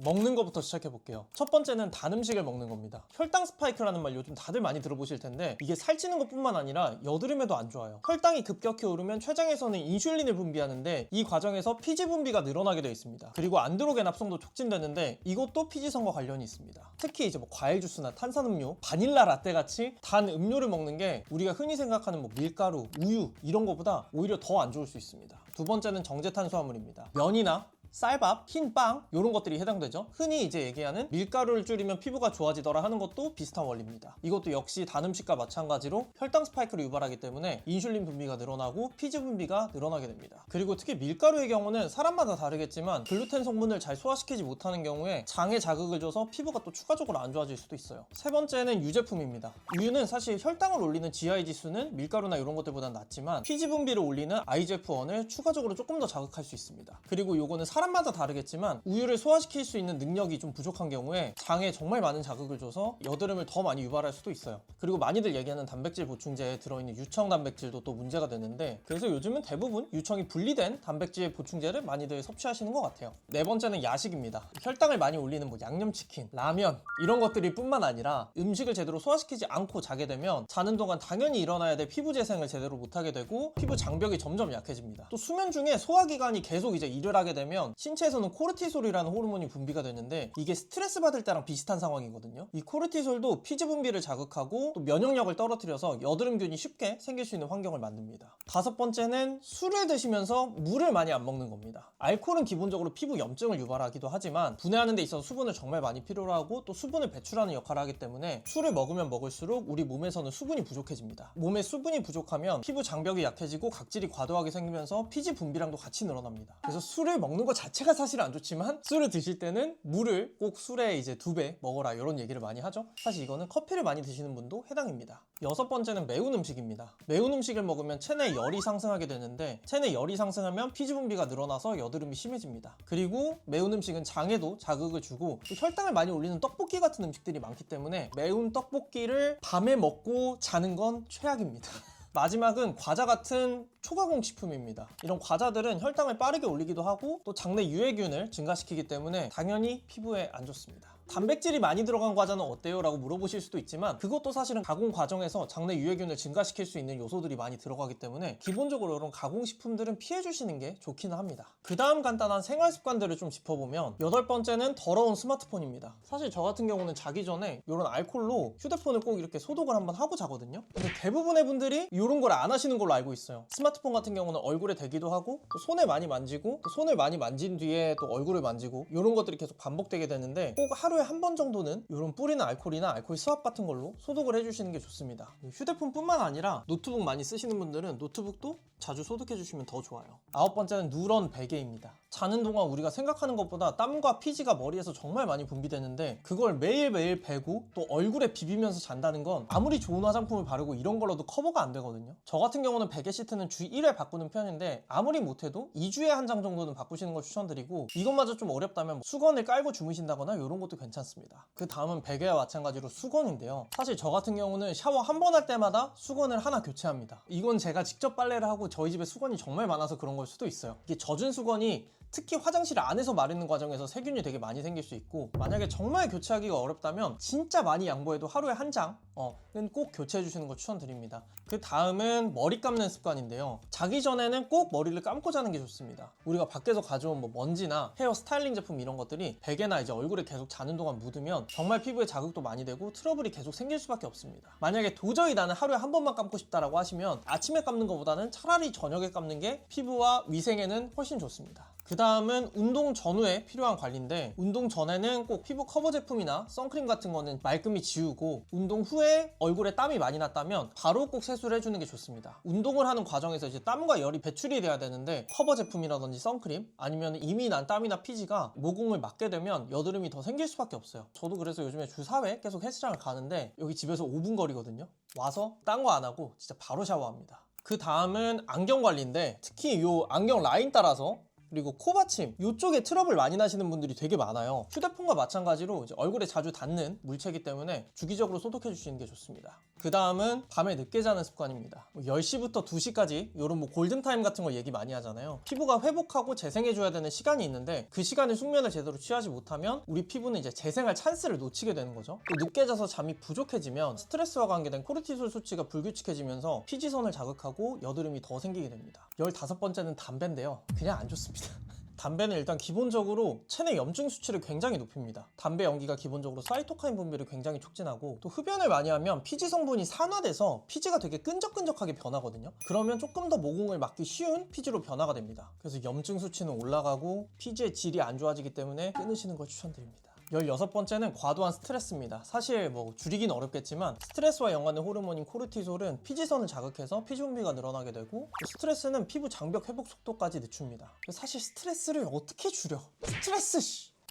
먹는 것부터 시작해 볼게요. 첫 번째는 단 음식을 먹는 겁니다. 혈당 스파이크라는 말 요즘 다들 많이 들어보실 텐데 이게 살찌는 것뿐만 아니라 여드름에도 안 좋아요. 혈당이 급격히 오르면 췌장에서는 인슐린을 분비하는데 이 과정에서 피지 분비가 늘어나게 되어 있습니다. 그리고 안드로겐 합성도 촉진되는데 이것도 피지성과 관련이 있습니다. 특히 이제 뭐 과일 주스나 탄산음료, 바닐라 라떼 같이 단 음료를 먹는 게 우리가 흔히 생각하는 뭐 밀가루, 우유 이런 거보다 오히려 더 안 좋을 수 있습니다. 두 번째는 정제탄수화물입니다. 면이나 쌀밥, 흰빵 이런 것들이 해당되죠. 흔히 이제 얘기하는 밀가루를 줄이면 피부가 좋아지더라 하는 것도 비슷한 원리입니다. 이것도 역시 단 음식과 마찬가지로 혈당 스파이크를 유발하기 때문에 인슐린 분비가 늘어나고 피지 분비가 늘어나게 됩니다. 그리고 특히 밀가루의 경우는 사람마다 다르겠지만 글루텐 성분을 잘 소화시키지 못하는 경우에 장에 자극을 줘서 피부가 또 추가적으로 안 좋아질 수도 있어요. 세 번째는 유제품입니다. 우유는 사실 혈당을 올리는 GI 지수는 밀가루나 이런 것들보다 낮지만 피지 분비를 올리는 IGF-1을 추가적으로 조금 더 자극할 수 있습니다. 그리고 요거는 사람마다 다르겠지만 우유를 소화시킬 수 있는 능력이 좀 부족한 경우에 장에 정말 많은 자극을 줘서 여드름을 더 많이 유발할 수도 있어요. 그리고 많이들 얘기하는 단백질 보충제에 들어있는 유청 단백질도 또 문제가 되는데 그래서 요즘은 대부분 유청이 분리된 단백질 보충제를 많이들 섭취하시는 것 같아요. 네 번째는 야식입니다. 혈당을 많이 올리는 뭐 양념치킨, 라면 이런 것들이 뿐만 아니라 음식을 제대로 소화시키지 않고 자게 되면 자는 동안 당연히 일어나야 될 피부 재생을 제대로 못하게 되고 피부 장벽이 점점 약해집니다. 또 수면 중에 소화기관이 계속 이제 일을 하게 되면 신체에서는 코르티솔이라는 호르몬이 분비가 되는데 이게 스트레스 받을 때랑 비슷한 상황이거든요. 이 코르티솔도 피지 분비를 자극하고 또 면역력을 떨어뜨려서 여드름균이 쉽게 생길 수 있는 환경을 만듭니다. 다섯 번째는 술을 드시면서 물을 많이 안 먹는 겁니다. 알코올은 기본적으로 피부 염증을 유발하기도 하지만 분해하는 데 있어서 수분을 정말 많이 필요로 하고 또 수분을 배출하는 역할을 하기 때문에 술을 먹으면 먹을수록 우리 몸에서는 수분이 부족해집니다. 몸에 수분이 부족하면 피부 장벽이 약해지고 각질이 과도하게 생기면서 피지 분비량도 같이 늘어납니다. 그래서 술을 먹는 것 자체가 사실 안 좋지만 술을 드실 때는 물을 꼭 술에 이제 2배 먹어라 이런 얘기를 많이 하죠. 사실 이거는 커피를 많이 드시는 분도 해당입니다. 여섯 번째는 매운 음식입니다. 매운 음식을 먹으면 체내 열이 상승하게 되는데 체내 열이 상승하면 피지 분비가 늘어나서 여드름이 심해집니다. 그리고 매운 음식은 장에도 자극을 주고 또 혈당을 많이 올리는 떡볶이 같은 음식들이 많기 때문에 매운 떡볶이를 밤에 먹고 자는 건 최악입니다. 마지막은 과자 같은 초가공 식품입니다. 이런 과자들은 혈당을 빠르게 올리기도 하고 또 장내 유해균을 증가시키기 때문에 당연히 피부에 안 좋습니다. 단백질이 많이 들어간 과자는 어때요? 라고 물어보실 수도 있지만 그것도 사실은 가공 과정에서 장내 유해균을 증가시킬 수 있는 요소들이 많이 들어가기 때문에 기본적으로 이런 가공식품들은 피해주시는 게 좋기는 합니다. 그 다음 간단한 생활 습관들을 좀 짚어보면 여덟 번째는 더러운 스마트폰입니다. 사실 저 같은 경우는 자기 전에 이런 알콜로 휴대폰을 꼭 이렇게 소독을 한번 하고 자거든요. 근데 대부분의 분들이 이런 걸 안 하시는 걸로 알고 있어요. 스마트폰 같은 경우는 얼굴에 대기도 하고 또 손에 많이 만지고 또 손을 많이 만진 뒤에 또 얼굴을 만지고 이런 것들이 계속 반복되게 되는데 꼭 하루에 한 번 정도는 이런 뿌리는 알코올이나 알코올 스왑 같은 걸로 소독을 해주시는 게 좋습니다. 휴대폰뿐만 아니라 노트북 많이 쓰시는 분들은 노트북도 자주 소독해 주시면 더 좋아요. 아홉 번째는 누런 베개입니다. 자는 동안 우리가 생각하는 것보다 땀과 피지가 머리에서 정말 많이 분비되는데 그걸 매일매일 베고 또 얼굴에 비비면서 잔다는 건 아무리 좋은 화장품을 바르고 이런 걸로도 커버가 안 되거든요. 저 같은 경우는 베개 시트는 주 1회 바꾸는 편인데 아무리 못해도 2주에 한 장 정도는 바꾸시는 걸 추천드리고 이것마저 좀 어렵다면 수건을 깔고 주무신다거나 이런 것도 괜찮습니다. 그 다음은 베개와 마찬가지로 수건인데요. 사실 저 같은 경우는 샤워 한 번 할 때마다 수건을 하나 교체합니다. 이건 제가 직접 빨래를 하고 저희 집에 수건이 정말 많아서 그런 걸 수도 있어요. 이게 젖은 수건이 특히 화장실 안에서 마르는 과정에서 세균이 되게 많이 생길 수 있고 만약에 정말 교체하기가 어렵다면 진짜 많이 양보해도 하루에 한 장은 꼭 교체해 주시는 걸 추천드립니다. 그 다음은 머리 감는 습관인데요. 자기 전에는 꼭 머리를 감고 자는 게 좋습니다. 우리가 밖에서 가져온 뭐 먼지나 헤어 스타일링 제품 이런 것들이 베개나 이제 얼굴에 계속 자는 동안 묻으면 정말 피부에 자극도 많이 되고 트러블이 계속 생길 수밖에 없습니다. 만약에 도저히 나는 하루에 한 번만 감고 싶다라고 하시면 아침에 감는 것보다는 차라리 저녁에 감는 게 피부와 위생에는 훨씬 좋습니다. 그 다음은 운동 전후에 필요한 관리인데 운동 전에는 꼭 피부 커버 제품이나 선크림 같은 거는 말끔히 지우고 운동 후에 얼굴에 땀이 많이 났다면 바로 꼭 세수를 해주는 게 좋습니다. 운동을 하는 과정에서 이제 땀과 열이 배출이 돼야 되는데 커버 제품이라든지 선크림 아니면 이미 난 땀이나 피지가 모공을 막게 되면 여드름이 더 생길 수밖에 없어요. 저도 그래서 요즘에 주 4회 계속 헬스장을 가는데 여기 집에서 5분 거리거든요. 와서 딴 거 안 하고 진짜 바로 샤워합니다. 그 다음은 안경 관리인데 특히 이 안경 라인 따라서 그리고 코 받침 이쪽에 트러블 많이 나시는 분들이 되게 많아요. 휴대폰과 마찬가지로 이제 얼굴에 자주 닿는 물체이기 때문에 주기적으로 소독해 주시는 게 좋습니다. 그 다음은 밤에 늦게 자는 습관입니다. 10시부터 2시까지 이런 뭐 골든타임 같은 거 얘기 많이 하잖아요. 피부가 회복하고 재생해줘야 되는 시간이 있는데 그 시간에 숙면을 제대로 취하지 못하면 우리 피부는 이제 재생할 찬스를 놓치게 되는 거죠. 또 늦게 자서 잠이 부족해지면 스트레스와 관계된 코르티솔 수치가 불규칙해지면서 피지선을 자극하고 여드름이 더 생기게 됩니다. 15번째는 담배인데요. 그냥 안 좋습니다. 담배는 일단 기본적으로 체내 염증 수치를 굉장히 높입니다. 담배 연기가 기본적으로 사이토카인 분비를 굉장히 촉진하고 또 흡연을 많이 하면 피지 성분이 산화돼서 피지가 되게 끈적끈적하게 변하거든요. 그러면 조금 더 모공을 막기 쉬운 피지로 변화가 됩니다. 그래서 염증 수치는 올라가고 피지의 질이 안 좋아지기 때문에 끊으시는 걸 추천드립니다. 16번째는 과도한 스트레스입니다. 사실 뭐 줄이긴 어렵겠지만 스트레스와 연관된 호르몬인 코르티솔은 피지선을 자극해서 피지 분비가 늘어나게 되고 스트레스는 피부 장벽 회복 속도까지 늦춥니다. 사실 스트레스를 어떻게 줄여?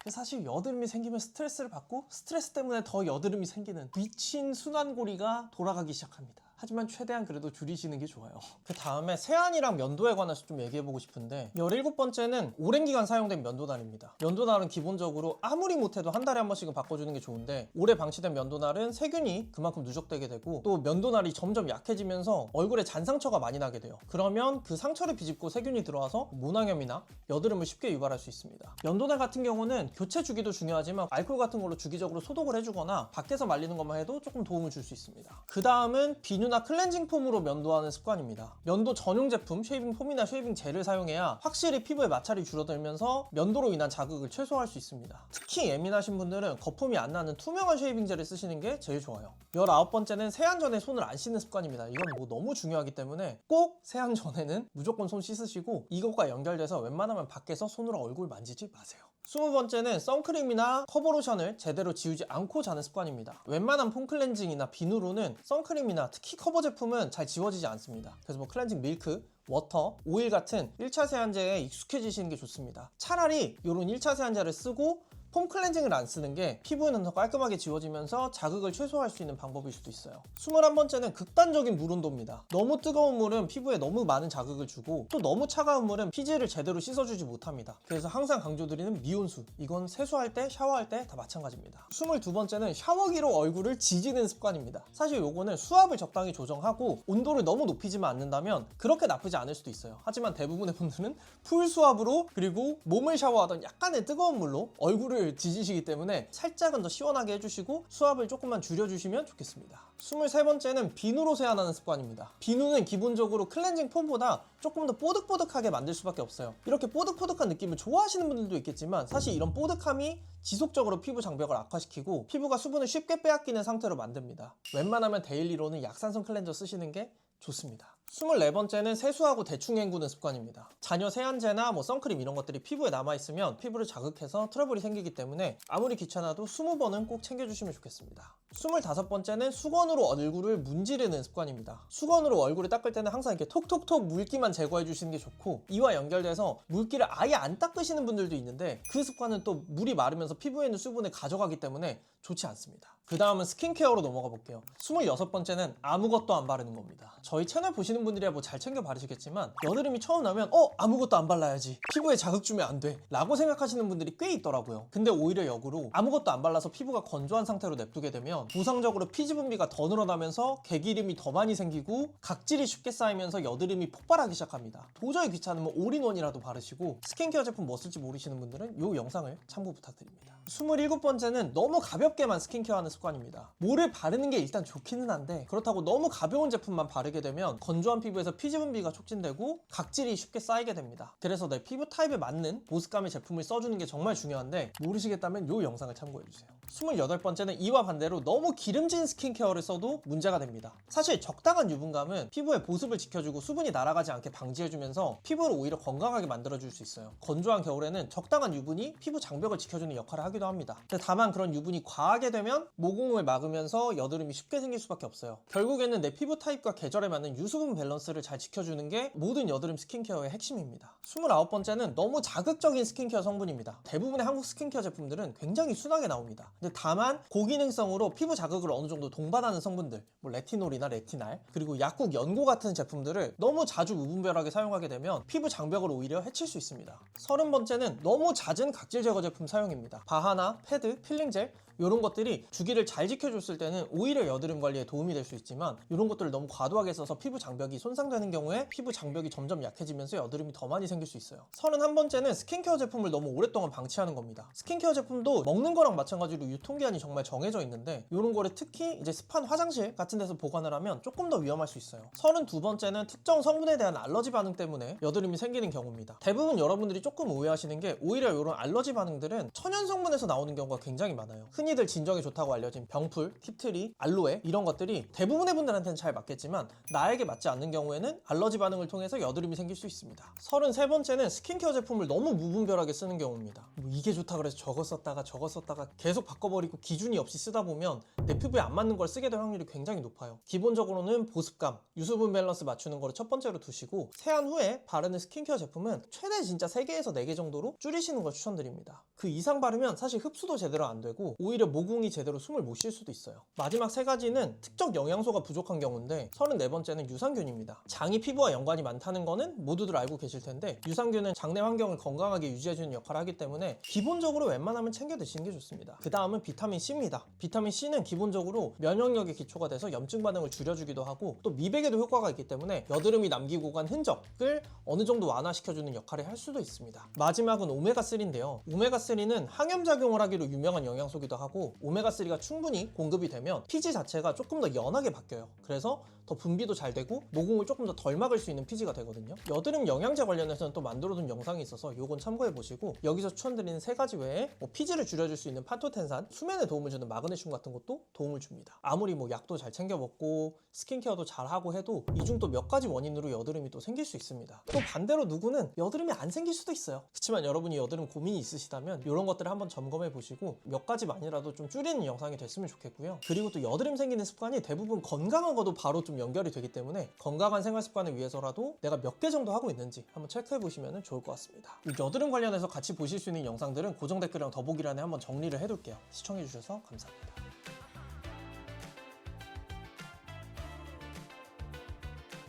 사실 여드름이 생기면 스트레스를 받고 스트레스 때문에 더 여드름이 생기는 미친 순환고리가 돌아가기 시작합니다. 하지만 최대한 그래도 줄이시는 게 좋아요. 그 다음에 세안이랑 면도에 관해서 좀 얘기해보고 싶은데 17번째는 오랜 기간 사용된 면도날입니다. 면도날은 기본적으로 아무리 못해도 한 달에 한 번씩은 바꿔주는 게 좋은데 오래 방치된 면도날은 세균이 그만큼 누적되게 되고 또 면도날이 점점 약해지면서 얼굴에 잔상처가 많이 나게 돼요. 그러면 그 상처를 비집고 세균이 들어와서 모낭염이나 여드름을 쉽게 유발할 수 있습니다. 면도날 같은 경우는 교체 주기도 중요하지만 알코올 같은 걸로 주기적으로 소독을 해주거나 밖에서 말리는 것만 해도 조금 도움을 줄 수 있습니다. 그 다음은 비누나 클렌징 폼으로 면도하는 습관입니다. 면도 전용 제품, 쉐이빙 폼이나 쉐이빙 젤을 사용해야 확실히 피부의 마찰이 줄어들면서 면도로 인한 자극을 최소화할 수 있습니다. 특히 예민하신 분들은 거품이 안 나는 투명한 쉐이빙 젤을 쓰시는 게 제일 좋아요. 19번째는 세안 전에 손을 안 씻는 습관입니다. 이건 뭐 너무 중요하기 때문에 꼭 세안 전에는 무조건 손 씻으시고 이것과 연결돼서 웬만하면 밖에서 손으로 얼굴 만지지 마세요. 20번째는 선크림이나 커버로션을 제대로 지우지 않고 자는 습관입니다. 웬만한 폼 클렌징이나 비누로는 선크림이나 특히 커버 제품은 잘 지워지지 않습니다. 그래서 뭐 클렌징 밀크, 워터, 오일 같은 1차 세안제에 익숙해지시는 게 좋습니다. 차라리 이런 1차 세안제를 쓰고 폼 클렌징을 안 쓰는 게 피부는 더 깔끔하게 지워지면서 자극을 최소화할 수 있는 방법일 수도 있어요. 21번째는 극단적인 물 온도입니다. 너무 뜨거운 물은 피부에 너무 많은 자극을 주고 또 너무 차가운 물은 피지를 제대로 씻어주지 못합니다. 그래서 항상 강조드리는 미온수, 이건 세수할 때, 샤워할 때 다 마찬가지입니다. 22번째는 샤워기로 얼굴을 지지는 습관입니다. 사실 요거는 수압을 적당히 조정하고 온도를 너무 높이지만 않는다면 그렇게 나쁘지 않을 수도 있어요. 하지만 대부분의 분들은 풀 수압으로 그리고 몸을 샤워하던 약간의 뜨거운 물로 얼굴을 지지시기 때문에 살짝은 더 시원하게 해주시고 수압을 조금만 줄여주시면 좋겠습니다. 23번째는 비누로 세안하는 습관입니다. 비누는 기본적으로 클렌징 폼보다 조금 더 뽀득뽀득하게 만들 수밖에 없어요. 이렇게 뽀득뽀득한 느낌을 좋아하시는 분들도 있겠지만 사실 이런 뽀득함이 지속적으로 피부 장벽을 악화시키고 피부가 수분을 쉽게 빼앗기는 상태로 만듭니다. 웬만하면 데일리로는 약산성 클렌저 쓰시는 게 좋습니다. 24번째는 세수하고 대충 헹구는 습관입니다. 잔여 세안제나 뭐 선크림 이런 것들이 피부에 남아있으면 피부를 자극해서 트러블이 생기기 때문에 아무리 귀찮아도 20번은 꼭 챙겨주시면 좋겠습니다. 25번째는 수건으로 얼굴을 문지르는 습관입니다. 수건으로 얼굴을 닦을 때는 항상 이렇게 톡톡톡 물기만 제거해 주시는 게 좋고 이와 연결돼서 물기를 아예 안 닦으시는 분들도 있는데 그 습관은 또 물이 마르면서 피부에 있는 수분을 가져가기 때문에 좋지 않습니다. 그 다음은 스킨케어로 넘어가 볼게요. 26번째는 아무것도 안 바르는 겁니다. 저희 채널 보시는 분들이야 뭐 잘 챙겨 바르시겠지만 여드름이 처음 나면 아무것도 안 발라야지, 피부에 자극 주면 안 돼 라고 생각하시는 분들이 꽤 있더라고요. 근데 오히려 역으로 아무것도 안 발라서 피부가 건조한 상태로 냅두게 되면 부상적으로 피지 분비가 더 늘어나면서 개기름이 더 많이 생기고 각질이 쉽게 쌓이면서 여드름이 폭발하기 시작합니다. 도저히 귀찮으면 올인원이라도 바르시고 스킨케어 제품 뭐 쓸지 모르시는 분들은 이 영상을 참고 부탁드립니다. 27번째는 너무 가볍게만 스킨케어하는 습관입니다. 뭐를 바르는 게 일단 좋기는 한데 그렇다고 너무 가벼운 제품만 바르게 되면 건조한 피부에서 피지 분비가 촉진되고 각질이 쉽게 쌓이게 됩니다. 그래서 내 피부 타입에 맞는 보습감의 제품을 써주는 게 정말 중요한데 모르시겠다면 이 영상을 참고해주세요. 28번째는 이와 반대로 너무 기름진 스킨케어를 써도 문제가 됩니다. 사실 적당한 유분감은 피부의 보습을 지켜주고 수분이 날아가지 않게 방지해주면서 피부를 오히려 건강하게 만들어줄 수 있어요. 건조한 겨울에는 적당한 유분이 피부 장벽을 지켜주는 역할을 하기도 합니다. 근데 다만 그런 유분이 과하게 되면 모공을 막으면서 여드름이 쉽게 생길 수밖에 없어요. 결국에는 내 피부 타입과 계절에 맞는 유수분 밸런스를 잘 지켜주는 게 모든 여드름 스킨케어의 핵심입니다. 29번째는 너무 자극적인 스킨케어 성분입니다. 대부분의 한국 스킨케어 제품들은 굉장히 순하게 나옵니다. 근데 다만 고기능성으로 피부 자극을 어느 정도 동반하는 성분들, 뭐 레티놀이나 레티날, 그리고 약국 연고 같은 제품들을 너무 자주 무분별하게 사용하게 되면 피부 장벽을 오히려 해칠 수 있습니다. 30번째는 너무 잦은 각질 제거 제품 사용입니다. 바하나, 패드, 필링젤 이런 것들이 주기를 잘 지켜줬을 때는 오히려 여드름 관리에 도움이 될 수 있지만 이런 것들을 너무 과도하게 써서 피부 장벽이 손상되는 경우에 피부 장벽이 점점 약해지면서 여드름이 더 많이 생길 수 있어요. 31번째는 스킨케어 제품을 너무 오랫동안 방치하는 겁니다. 스킨케어 제품도 먹는 거랑 마찬가지로 유통기한이 정말 정해져 있는데 이런 거를 특히 이제 습한 화장실 같은 데서 보관을 하면 조금 더 위험할 수 있어요. 32번째는 특정 성분에 대한 알러지 반응 때문에 여드름이 생기는 경우입니다. 대부분 여러분들이 조금 오해하시는 게 오히려 이런 알러지 반응들은 천연 성분에서 나오는 경우가 굉장히 많아요. 흔히들 진정에 좋다고 알려진 병풀, 팁트리, 알로에 이런 것들이 대부분의 분들한테는 잘 맞겠지만 나에게 맞지 않는 경우에는 알러지 반응을 통해서 여드름이 생길 수 있습니다. 33번째는 스킨케어 제품을 너무 무분별하게 쓰는 경우입니다. 뭐 이게 좋다 그래서 저거 썼다가 계속 바꿔버리고 기준이 없이 쓰다 보면 내 피부에 안 맞는 걸 쓰게 될 확률이 굉장히 높아요. 기본적으로는 보습감, 유수분 밸런스 맞추는 거를 첫 번째로 두시고 세안 후에 바르는 스킨케어 제품은 최대 진짜 3개에서 4개 정도로 줄이시는 걸 추천드립니다. 그 이상 바르면 사실 흡수도 제대로 안 되고 오히려 모공이 제대로 숨을 못 쉴 수도 있어요. 마지막 3가지는 특정 영양소가 부족한 경우인데 34번째는 유산균입니다. 장이 피부와 연관이 많다는 거는 모두들 알고 계실 텐데 유산균은 장내 환경을 건강하게 유지해주는 역할을 하기 때문에 기본적으로 웬만하면 챙겨 드시는 게 좋습니다. 그 다음은 비타민 C입니다. 비타민 C는 기본적으로 면역력의 기초가 돼서 염증 반응을 줄여주기도 하고 또 미백에도 효과가 있기 때문에 여드름이 남기고 간 흔적을 어느 정도 완화시켜주는 역할을 할 수도 있습니다. 마지막은 오메가3인데요. 오메가3는 항염작용을 하기로 유명한 영양소기도 하고 오메가3가 충분히 공급이 되면 피지 자체가 조금 더 연하게 바뀌어요. 그래서 더 분비도 잘 되고 모공을 조금 더 덜 막을 수 있는 피지가 되거든요. 여드름 영양제 관련해서는 또 만들어둔 영상이 있어서 요건 참고해 보시고 여기서 추천드리는 3가지 외에 뭐 피지를 줄여줄 수 있는 판토텐산, 수면에 도움을 주는 마그네슘 같은 것도 도움을 줍니다. 아무리 뭐 약도 잘 챙겨 먹고 스킨케어도 잘 하고 해도 이 중 또 몇 가지 원인으로 여드름이 또 생길 수 있습니다. 또 반대로 누구는 여드름이 안 생길 수도 있어요. 그렇지만 여러분이 여드름 고민이 있으시다면 이런 것들을 한번 점검해 보시고 몇 가지만이라도 좀 줄이는 영상이 됐으면 좋겠고요. 그리고 또 여드름 생기는 습관이 대부분 건강한 것도 바로 좀 연결이 되기 때문에 건강한 생활 습관을 위해서라도 내가 몇 개 정도 하고 있는지 한번 체크해 보시면 좋을 것 같습니다. 여드름 관련해서 같이 보실 수 있는 영상들은 고정 댓글이랑 더보기란에 한번 정리를 해둘게요. 시청해 주셔서 감사합니다.